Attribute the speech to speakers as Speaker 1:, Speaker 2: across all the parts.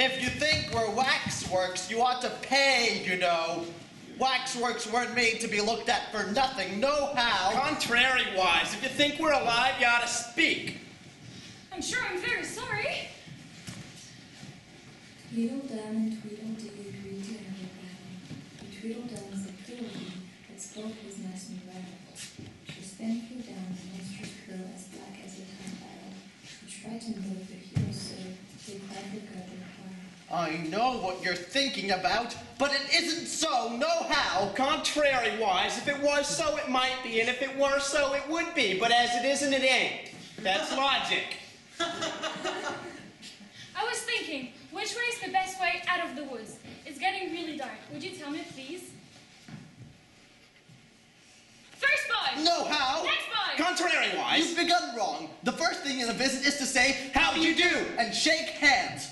Speaker 1: If you think we're waxworks, you ought to pay, you know. Waxworks weren't made to be looked at for nothing, no how.
Speaker 2: Contrary-wise, if you think we're alive, you ought to speak.
Speaker 3: I'm sure I'm very sorry.
Speaker 4: Tweedledum and Tweedledee agreed to end the battle. The Tweedledums of Tweedledee had spoke his mess and radical. She spent few down the monstrous curl as black as a time barrel. She tried to move the hero so they cried for God their fire.
Speaker 1: I know what you're thinking about, but it isn't so, no how.
Speaker 2: Contrary-wise, if it was so, it might be, and if it were so, it would be, but as it isn't, it ain't. That's logic.
Speaker 3: I was thinking, which way is the best way out of the woods? It's getting really dark. Would you tell me, please? First boy!
Speaker 1: No how.
Speaker 3: Next boy!
Speaker 2: Contrary-wise.
Speaker 1: You've begun wrong. The first thing in a visit is to say, how do you do, and shake hands.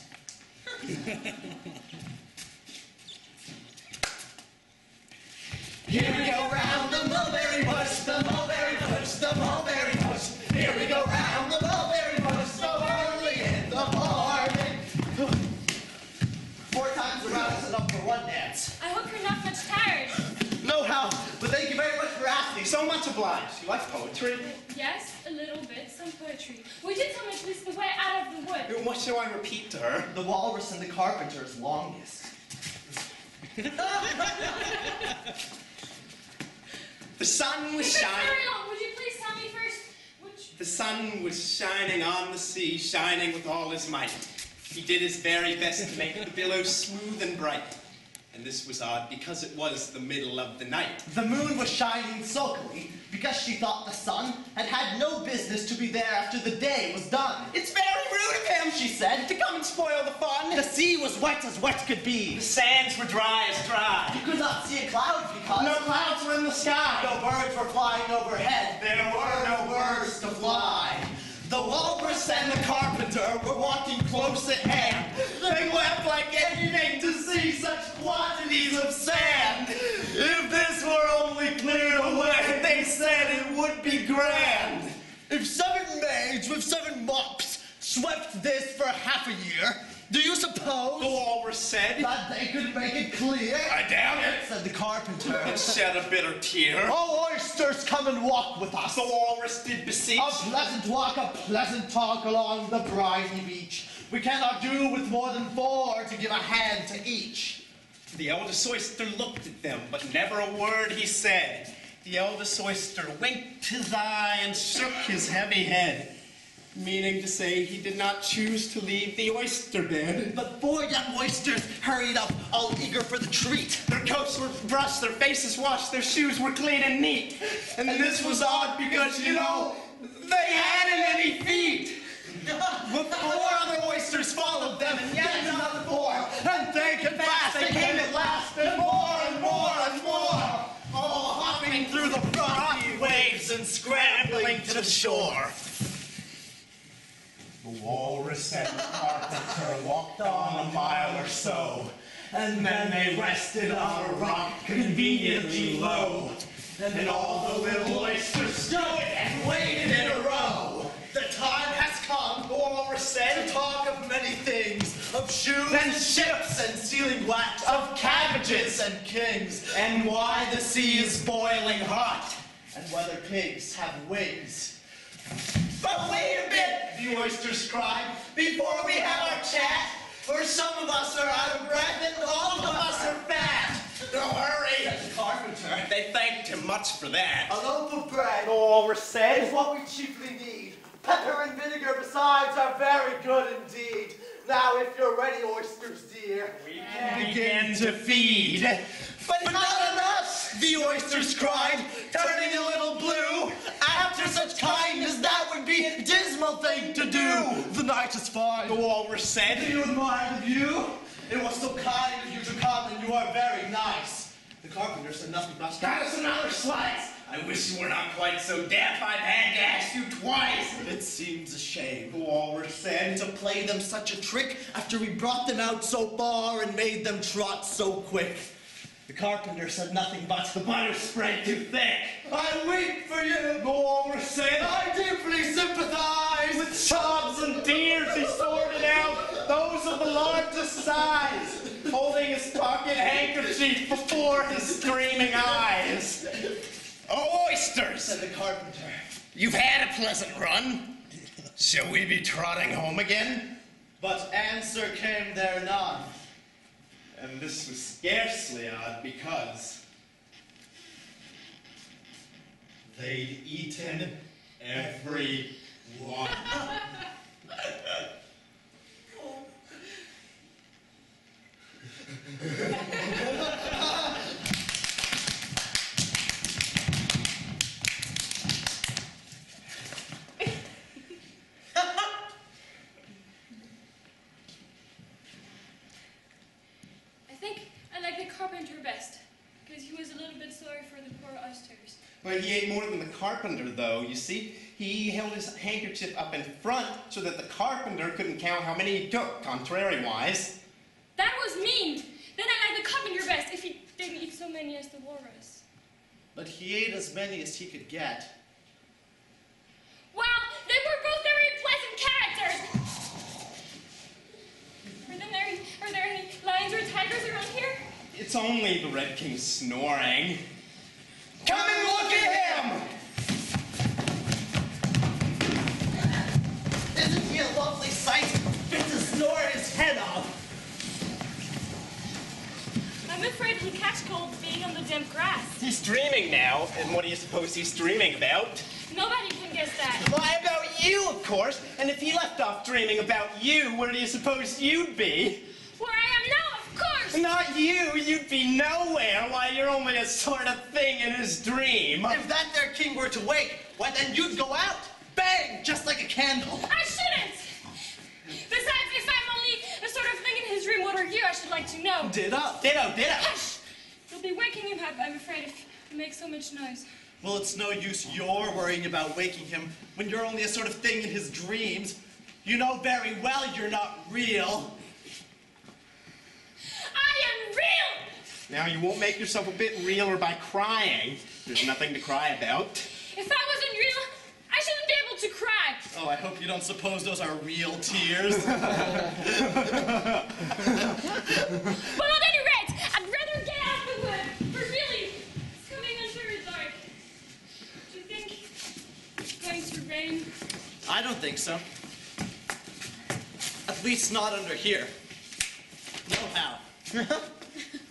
Speaker 1: Here we go round the mulberry bush, the mulberry bush, the mulberry bush. Here we go round the mulberry bush, so early in the morning. 4 times around is enough for one dance.
Speaker 3: I hope you're not much tired.
Speaker 1: No how, but thank you very much for asking.
Speaker 2: So much obliged. You like poetry?
Speaker 3: Yes, a little bit, some poetry. Would you tell me, please, the way out of the wood?
Speaker 2: What shall I repeat to her?
Speaker 1: The walrus and the carpenter's longest.
Speaker 2: The sun was
Speaker 3: If it's
Speaker 2: shining.
Speaker 3: very long, would you please tell me first which...
Speaker 2: The sun was shining on the sea, shining with all his might. He did his very best to make the billows smooth and bright. And this was odd because it was the middle of the night.
Speaker 1: The moon was shining sulkily because she thought the sun had no business to be there after the day was done.
Speaker 2: It's very rude of him, she said, to come and spoil the fun.
Speaker 1: The sea was wet as wet could be.
Speaker 2: The sands were dry as dry.
Speaker 1: You could not see a cloud because
Speaker 2: No clouds were in the sky.
Speaker 1: no birds were flying overhead.
Speaker 2: There were no
Speaker 1: birds to fly. The walrus and the carpenter were walking close at hand. They wept like anything to see such quantities of sand. If this were only cleared away, they said it would be grand. If 7 maids with 7 mops swept this for half a year, do you suppose
Speaker 2: The walrus said.
Speaker 1: that they could make it clear?
Speaker 2: I doubt it.
Speaker 1: Said the carpenter.
Speaker 2: And shed a bitter tear.
Speaker 1: Oh, oysters, come and walk with us.
Speaker 2: The walrus did beseech.
Speaker 1: A pleasant walk, a pleasant talk along the briny beach. We cannot do with more than 4 to give a hand to each.
Speaker 2: The eldest oyster looked at them, but never a word he said. The eldest oyster winked his eye and shook his heavy head, meaning to say he did not choose to leave the oyster bed.
Speaker 1: But 4 young oysters hurried up, all eager for the treat.
Speaker 2: Their coats were brushed, their faces washed, their shoes were clean and neat. And this was odd because, you know, they hadn't any feet. But 4 other oysters followed them, and yet another 4.
Speaker 1: And thick and fast they came at last, and more and more and more, all hopping through the frothy waves and scrambling to the shore.
Speaker 2: The walrus and the carpenter walked on a mile or so, and then they rested on a rock conveniently low. And all the little oysters stood and waited in a row.
Speaker 1: The time has come,
Speaker 2: The walrus said,
Speaker 1: to talk of many things, of shoes
Speaker 2: And
Speaker 1: ships and sealing wax,
Speaker 2: of cabbages
Speaker 1: and kings,
Speaker 2: and why the sea is boiling hot.
Speaker 1: and whether pigs have wings.
Speaker 2: But wait a bit,
Speaker 1: The oysters cried, before we have our chat, for some of us are out of breath and all of us are fat.
Speaker 2: don't hurry.
Speaker 1: Said the carpenter.
Speaker 2: They thanked him much for that.
Speaker 1: A loaf of bread
Speaker 2: The walrus
Speaker 1: is
Speaker 2: said,
Speaker 1: what we chiefly need. Pepper and vinegar besides are very good indeed. Now if you're ready, oysters dear,
Speaker 2: we can begin to feed.
Speaker 1: But not on us, the oysters cried, turning a little blue. After such kindness, that would be a dismal thing to do. The night is fine.
Speaker 2: The walrus said,
Speaker 1: Do you admire the view? It was so kind of you to come, and you are very nice. The carpenter said nothing but,
Speaker 2: got us another slice. I wish you were not quite so deaf. I've had to ask you twice.
Speaker 1: It seems a shame
Speaker 2: The walrus said,
Speaker 1: to play them such a trick after we brought them out so far and made them trot so quick. The carpenter said nothing but,
Speaker 2: the butter spread too thick.
Speaker 1: I weep for you.
Speaker 2: The walrus said,
Speaker 1: I deeply sympathize.
Speaker 2: with sobs and tears he sorted out those rose of the largest size, holding his pocket handkerchief before his streaming eyes.
Speaker 1: Oh, oysters,
Speaker 2: Said the carpenter.
Speaker 1: you've had a pleasant run. Shall we be trotting home again?
Speaker 2: But answer came there none. And this was scarcely odd because they'd eaten every one.
Speaker 3: I like the carpenter best, because he was a little bit sorry for the poor oysters.
Speaker 2: Well, he ate more than the carpenter, though, you see. He held his handkerchief up in front so that the carpenter couldn't count how many he took, contrary-wise.
Speaker 3: That was mean. Then I like the carpenter best if he didn't eat so many as the walrus.
Speaker 1: But he ate as many as he could get.
Speaker 3: Well, they were both very pleasant characters. Are there any lions or tigers around here?
Speaker 2: It's only the Red King snoring. Come and look at him!
Speaker 1: Isn't he a lovely sight? Fit to snore his head off.
Speaker 3: I'm afraid he'll catch cold being on the damp grass.
Speaker 2: He's dreaming now, and what do you suppose he's dreaming about?
Speaker 3: Nobody can guess that.
Speaker 2: Why, about you, of course. And if he left off dreaming about you, where do you suppose you'd be?
Speaker 3: Where I am now, of course!
Speaker 2: Not you, you'd be nowhere. Why, you're only a sort of thing in his dream.
Speaker 1: If that there king were to wake, why then you'd go out. Bang! Just like a candle.
Speaker 3: I shouldn't! Besides, if I'm only a sort of thing in his dream, what are you? I should like to know.
Speaker 1: Ditto.
Speaker 2: Ditto.
Speaker 3: Hush! You'll be waking him up, I'm afraid, if you make so much noise.
Speaker 1: Well, it's no use you're worrying about waking him when you're only a sort of thing in his dreams. You know very well you're not real.
Speaker 3: I am real!
Speaker 2: Now, you won't make yourself a bit realer by crying. There's nothing to cry about.
Speaker 3: If I wasn't real, I shouldn't be able to cry.
Speaker 1: Oh, I hope you don't suppose those are real tears.
Speaker 3: But at any rate, I'd rather get out of the wood. For really, it's coming on very dark. Do you think it's going to rain?
Speaker 1: I don't think so. At least not under here. No how.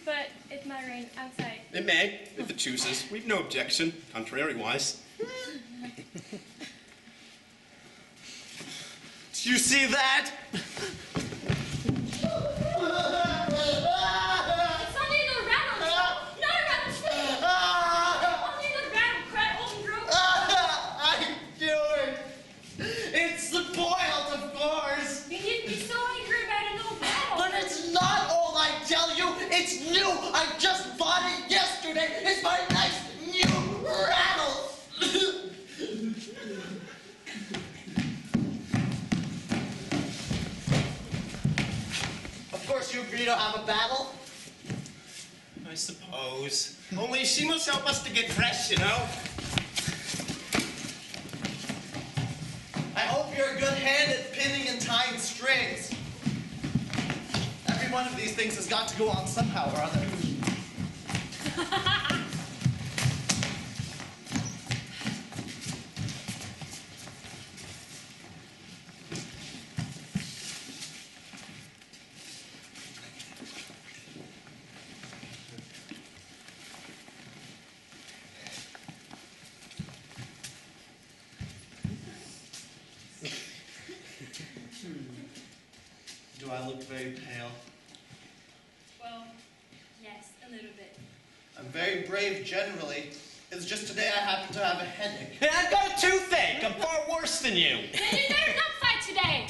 Speaker 3: But it might rain outside.
Speaker 2: It may, if it chooses. We've no objection, contrary-wise.
Speaker 1: Do you see that?
Speaker 3: It's only the rattle. Not a rattlesnake. Only the rattle, cried old Grillo.
Speaker 1: I do it. It's the boiled, of course.
Speaker 3: You need to be so angry about an old rattle.
Speaker 1: But it's not old, I tell you. It's new. I just bought it yesterday. It's my nice new rattle. Of course, you agree to have a battle?
Speaker 2: I suppose. Only she must help us to get dressed, you know.
Speaker 1: I hope you're a good hand at pinning and tying strings. Every one of these things has got to go on somehow or other. Do I look very pale?
Speaker 3: Well, yes, a little bit.
Speaker 1: I'm very brave generally. It's just today I happen to have a headache.
Speaker 2: And I've got a toothache. I'm far worse than you.
Speaker 3: Then you better not fight today.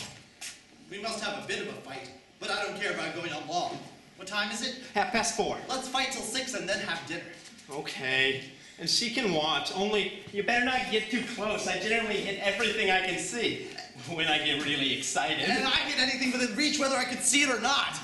Speaker 1: We must have a bit of a fight, but I don't care about going on long. What time is it?
Speaker 2: 4:30.
Speaker 1: Let's fight till 6 and then have dinner.
Speaker 2: Okay. And she can watch, only you better not get too close. I generally hit everything I can see when I get really excited.
Speaker 1: And I hit anything within reach whether I could see it or not.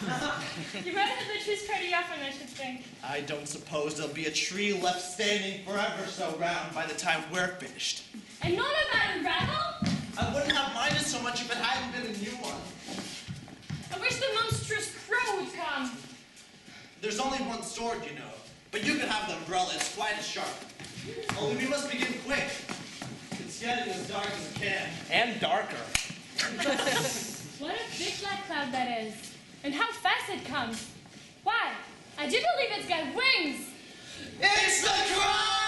Speaker 3: You better hit the trees pretty often, I should think.
Speaker 1: I don't suppose there'll be a tree left standing forever so round by the time we're finished.
Speaker 3: And not about a rattle?
Speaker 1: I wouldn't have minded so much if it hadn't been a new one.
Speaker 3: I wish the
Speaker 1: There's only one sword, you know. But you can have the umbrella. It's quite as sharp. Only we must begin quick. It's getting as dark as it can.
Speaker 2: And darker.
Speaker 3: What a big black cloud that is. And how fast it comes. Why, I do believe it's got wings.
Speaker 1: It's the cry!